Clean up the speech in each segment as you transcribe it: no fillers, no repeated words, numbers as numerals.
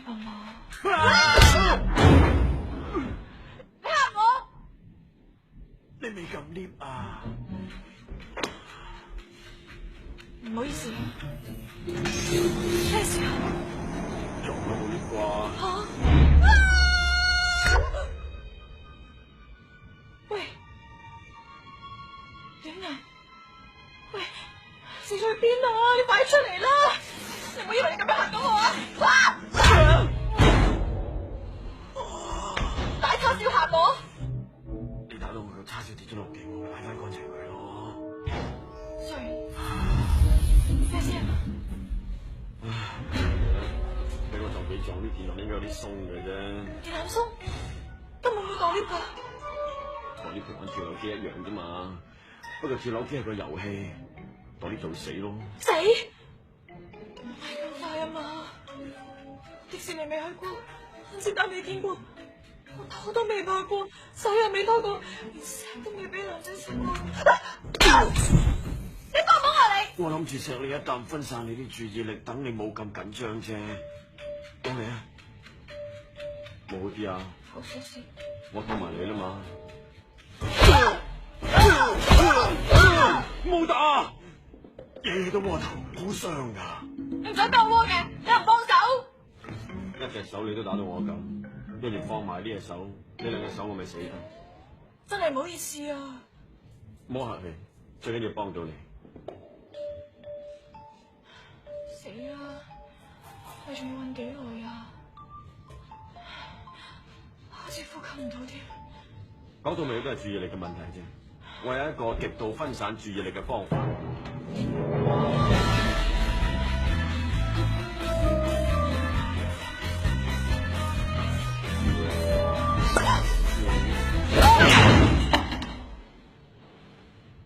啊嘛？你嚇我？你未撳 lift 啊？唔好意思，咩事啊？撞到冇 lift 啩？吓？喂，點啊？喂，死咗去邊啊？你快出嚟啦！你唔好以為你咁樣嚇到我啊！大叉燒嚇我？你打到我個叉燒跌咗落地，我擺翻乾淨佢咯。sorry，咩事啊？俾我撞幾撞啲電纜應該有啲鬆嘅啫。電纜鬆，根本冇當 lift 㗎。同 lift 玩跳樓機一樣啫嘛，不過跳樓機係個遊戲，當 lift 就會死咯。死？唔係咁快啊嘛！迪士尼未去過，甄子丹未見過，我頭都未拍過，手又未拖過，連錫都未俾男仔錫過。你幫唔幫我你？我諗住錫你一啖，分散你啲注意力，等你冇咁緊張啫。幫你啊，冇好啲啊？好少少。我幫埋你啦嘛。冇打，嘢都摸頭，好傷噶。唔想當窩嘅，你唔幫手？一隻手你都打到我咁，跟住放埋呢隻手，呢兩隻手我咪死得。真係唔好意思啊！唔好客氣，最緊要幫到你。死啦！你仲要搵幾耐啊？好似呼吸唔到添。講到尾都係注意力嘅問題啫。我有一個極度分散注意力嘅方法。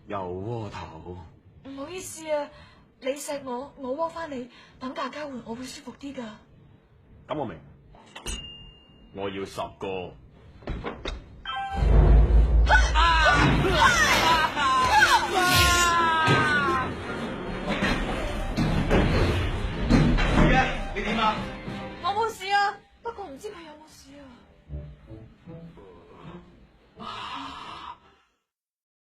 又窩頭。唔好意思啊，你錫我，我窩翻你，等價交換，我會舒服啲噶。咁我明，我要10個。